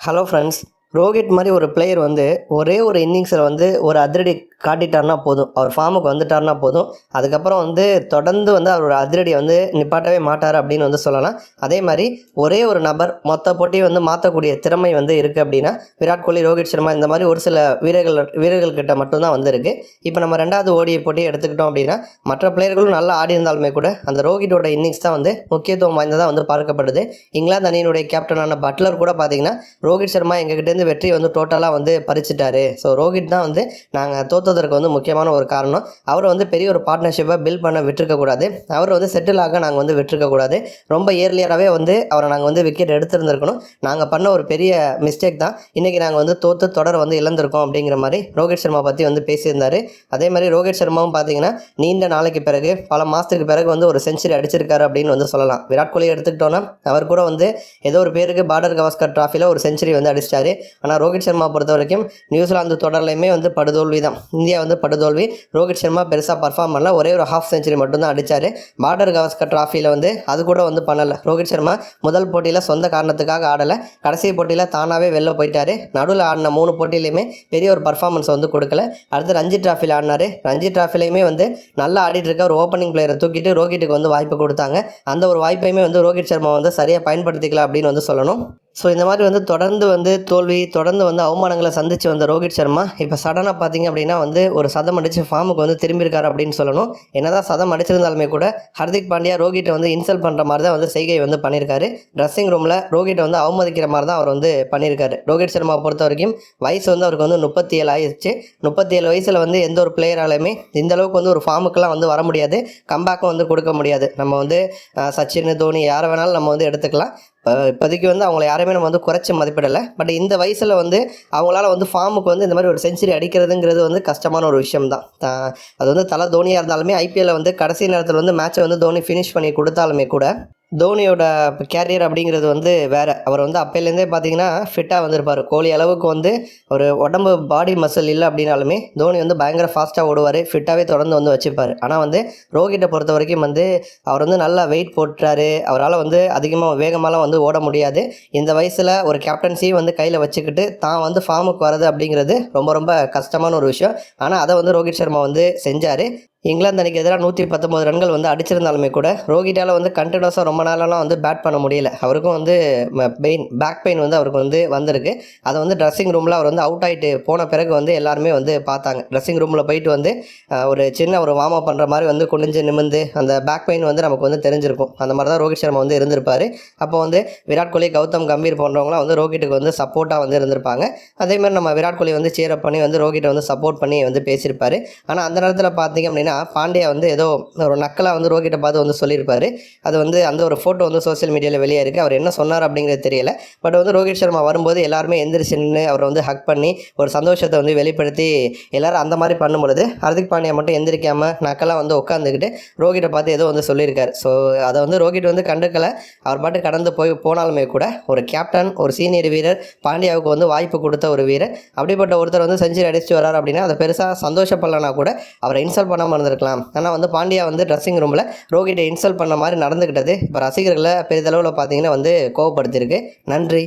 Hello friends. Rohit மாதிரி ஒரு player வந்து ஒரே ஒரு இன்னிங்ஸில் வந்து ஒரு அதிரடி காட்டிட்டார்னா போதும், அவர் ஃபார்முக்கு வந்துட்டார்னா போதும். அதுக்கப்புறம் வந்து தொடர்ந்து வந்து அவரோட அதிரடியை வந்து நிப்பாட்டவே மாட்டார் அப்படின்னு வந்து சொல்லலாம். அதே மாதிரி ஒரே ஒரு நபர் மொத்த போட்டியை வந்து மாற்றக்கூடிய திறமை வந்து இருக்குது அப்படின்னா விராட் கோலி, ரோஹித் சர்மா இந்த மாதிரி ஒரு சில வீரர்கள்கிட்ட மட்டும்தான் வந்து இருக்குது. இப்போ நம்ம ரெண்டாவது ஓடிஐ போட்டியை எடுத்துக்கிட்டோம் அப்படின்னா மற்ற பிளேயர்களும் நல்லா ஆடி இருந்தாலுமே கூட அந்த ரோஹித்தோட இன்னிங்ஸ் தான் வந்து முக்கியத்துவம் வாய்ந்ததாக வந்து பார்க்கப்படுது. இங்கிலாந்து அணியினுடைய கேப்டனான பட்லர் கூட பார்த்தீங்கன்னா ரோஹித் சர்மா எங்ககிட்டேருந்து வெற்றி வந்து டோட்டலாக வந்து பறிச்சிட்டாரு, ஸோ ரோஹித் தான் வந்து நாங்கள் தோற்றதற்கு வந்து முக்கியமான ஒரு காரணம், அவரை வந்து பெரிய ஒரு பார்ட்னர்ஷிப்பை பில்ட் பண்ண விட்டுருக்கக்கூடாது, அவர் வந்து செட்டில் ஆக நாங்கள் வந்து விட்டுருக்கக்கூடாது, ரொம்ப இயர்லியராகவே வந்து அவரை நாங்கள் வந்து விக்கெட் எடுத்திருந்திருக்கணும், நாங்கள் பண்ண ஒரு பெரிய மிஸ்டேக் தான் இன்றைக்கி நாங்கள் வந்து தோற்று தொடர் வந்து இழந்திருக்கோம் அப்படிங்கிற மாதிரி ரோஹித் சர்மா பற்றி வந்து பேசியிருந்தார். அதே மாதிரி ரோஹித் சர்மாவும் பார்த்தீங்கன்னா நீண்ட நாளைக்கு பிறகு பல மாதத்துக்கு பிறகு வந்து ஒரு செஞ்சுரி அடிச்சிருக்காரு அப்படின்னு வந்து சொல்லலாம். விராட் கோலி எடுத்துக்கிட்டோன்னா அவர் கூட வந்து ஏதோ ஒரு பேருக்கு பார்டர் கவாஸ்கர் டிராஃபியில் ஒரு செஞ்சுரி வந்து அடிச்சிட்டாரு. ஆனால் ரோஹித் சர்மா பொறுத்த வரைக்கும் நியூசிலாந்து தொடர்லையுமே வந்து படுதோல்வி தான், இந்தியா வந்து படுதோல்வி. ரோஹித் சர்மா பெருசாக பர்ஃபார்ம் பண்ணல, ஒரே ஒரு ஹாஃப் செஞ்சுரி மட்டும்தான் அடித்தார். பார்டர் கவாஸ்கர் டிராஃபியில் வந்து அது கூட வந்து பண்ணலை. ரோஹித் சர்மா முதல் போட்டியில் சொந்த காரணத்துக்காக ஆடலை, கடைசி போட்டியில் தானாகவே வெளில போயிட்டார். நடுவில் ஆடின 3 போட்டியிலையுமே பெரிய ஒரு பர்ஃபார்மன்ஸ் வந்து கொடுக்கல. அடுத்து ரஞ்சி டிராஃபியில் ஆடினார். ரஞ்சி டிராஃபிலையுமே வந்து நல்லா ஆடிட்டு இருக்க ஒரு ஓப்பனிங் பிளேயரை தூக்கிட்டு ரோஹித்துக்கு வந்து வாய்ப்பு கொடுத்தாங்க. அந்த ஒரு வாய்ப்பையுமே வந்து ரோஹித் சர்மா வந்து சரியாக பயன்படுத்திக்கல அப்படின்னு வந்து சொல்லணும். ஸோ இந்த மாதிரி வந்து தொடர்ந்து வந்து தோல்வி, தொடர்ந்து வந்து அவமானங்களை சந்தித்து வந்த ரோஹித் சர்மா இப்போ சடனாக பார்த்தீங்க அப்படின்னா வந்து ஒரு சதம் அடித்து ஃபார்முக்கு வந்து திரும்பியிருக்காரு அப்படின்னு சொல்லணும். என்னதான் சதம் அடிச்சிருந்தாலுமே கூட ஹர்திக் பாண்டியா ரோஹித்தை வந்து இன்சல்ட் பண்ணுற மாதிரி தான் வந்து செய்கை வந்து பண்ணியிருக்காரு. ட்ரெஸ்ஸிங் ரூமில் ரோஹித்தை வந்து அவமதிக்கிற மாதிரி தான் அவர் வந்து பண்ணியிருக்காரு. ரோஹித் சர்மா பொறுத்த வரைக்கும் வயசு வந்து அவருக்கு வந்து 37 ஆயிடுச்சு. 37 வயசில் வந்து எந்த ஒரு பிளேயராலுமே இந்தளவுக்கு வந்து ஒரு ஃபார்முக்கெல்லாம் வந்து வர முடியாது, கம்பேக்கும் வந்து கொடுக்க முடியாது. நம்ம வந்து சச்சின், தோனி யாரை வேணாலும் நம்ம வந்து எடுத்துக்கலாம். இப்போதைக்கு வந்து அவங்கள யாரையுமே நம்ம வந்து குறைச்சி மதிப்பிடலை. பட் இந்த வயசில் வந்து அவங்களால வந்து ஃபார்முக்கு வந்து இந்த மாதிரி ஒரு செஞ்சுரி அடிக்கிறதுங்கிறது வந்து கஷ்டமான ஒரு விஷயம் தான். அது வந்து தலை தோனியாக இருந்தாலுமே ஐபிஎல்லில் வந்து கடைசி நேரத்தில் வந்து மேட்சை வந்து தோனி ஃபினிஷ் பண்ணி கொடுத்தாலுமே கூட தோனியோட கேரியர் அப்படிங்கிறது வந்து வேறு. அவர் வந்து அப்போலேருந்தே பார்த்தீங்கன்னா ஃபிட்டாக வந்திருப்பார். கோலி அளவுக்கு வந்து ஒரு உடம்பு பாடி மசில் இல்லை அப்படின்னாலுமே தோனி வந்து பயங்கர ஃபாஸ்ட்டாக ஓடுவார், ஃபிட்டாகவே தொடர்ந்து வந்து வச்சுப்பார். ஆனால் வந்து ரோஹித்தை பொறுத்த வரைக்கும் வந்து அவர் வந்து நல்லா வெயிட் போட்டுறாரு, அவரால் வந்து அதிகமாக வேகமாலாம் வந்து ஓட முடியாது. இந்த வயசில் ஒரு கேப்டன்சியும் வந்து கையில் வச்சுக்கிட்டு தான் வந்து ஃபார்முக்கு வர்றது அப்படிங்கிறது ரொம்ப ரொம்ப கஷ்டமான ஒரு விஷயம். ஆனால் அதை வந்து ரோஹித் சர்மா வந்து செஞ்சார். இங்கிலாந்து அணிக்கு எதிராக 119 ரன்கள் வந்து அடிச்சிருந்தாலுமே கூட ரோஹித்தால் வந்து கண்டினியூஸாக ரொம்ப நாளெல்லாம் வந்து பேட் பண்ண முடியல. அவருக்கும் வந்து பேக் பெயின் வந்து அவருக்கு வந்து வந்திருக்கு. அதை வந்து ட்ரெஸ்ஸிங் ரூமில் அவர் வந்து அவுட் ஆகிட்டு போன பிறகு வந்து எல்லாருமே வந்து பார்த்தாங்க. ட்ரெஸ்ஸிங் ரூமில் போயிட்டு வந்து ஒரு சின்ன ஒரு வார்ம் அப் பண்ணுற மாதிரி வந்து குனிஞ்சு நிமிந்து அந்த பேக் பெயின் வந்து நமக்கு வந்து தெரிஞ்சிருக்கும். அந்த மாதிரி தான் ரோஹித் சர்மா வந்து இருந்திருப்பார். அப்போ வந்து விராட் கோலி, கௌதம் கம்பீர் போன்றவங்களாம் வந்து ரோஹித்துக்கு வந்து சப்போர்ட்டாக வந்து இருந்திருப்பாங்க. அதேமாதிரி நம்ம விராட் கோலி வந்து சேரப் பண்ணி வந்து ரோஹித்தை வந்து சப்போர்ட் பண்ணி வந்து பேசியிருப்பார். ஆனால் அந்த நேரத்தில் பார்த்தீங்க அப்படின்னா பாண்டியா வந்து ஏதோ ஒரு நக்கலாக வந்து ரோஹித்தை பார்த்து வந்து சொல்லியிருப்பார். அது வந்து அந்த ஒரு ஃபோட்டோ வந்து சோசியல் மீடியாவில் வெளியே இருக்குது. அவர் என்ன சொன்னார் அப்படிங்கிறது தெரியல. பட் வந்து ரோஹித் சர்மா வரும்போது எல்லாருமே எந்திரிச்சு நின்று அவரை வந்து ஹக் பண்ணி ஒரு சந்தோஷத்தை வந்து வெளிப்படுத்தி எல்லாரும் அந்த மாதிரி பண்ணும்பொழுது ஹர்திக் பாண்டியா மட்டும் எந்திரிக்காமல் நக்கலாக வந்து உட்காந்துக்கிட்டு ரோஹித்தை பார்த்து ஏதோ வந்து சொல்லியிருக்காரு. ஸோ அதை வந்து ரோஹித் வந்து கண்டுக்கலை. அவர் பாட்டு கடந்து போனாலுமே கூட ஒரு கேப்டன், ஒரு சீனியர் வீரர், பாண்டியாவுக்கு வந்து வாய்ப்பு கொடுத்த ஒரு வீரர், அப்படிப்பட்ட ஒருத்தர் வந்து செஞ்சுரி அடிச்சுட்டு வரார் அப்படின்னா அதை பெருசாக சந்தோஷப்படலனா கூட அவரை இன்சல்ட் பண்ணாமல் இருந்திருக்கலாம். ஆனால் வந்து பாண்டியா வந்து ட்ரெஸ்ஸிங் ரூமில் ரோஹித்தை இன்சல்ட் பண்ண மாதிரி நடந்துக்கிட்டது இப்போ ரசிகர்களை பெரிதளவில் பார்த்தீங்கன்னா வந்து கோவப்படுத்தியிருக்கு. நன்றி.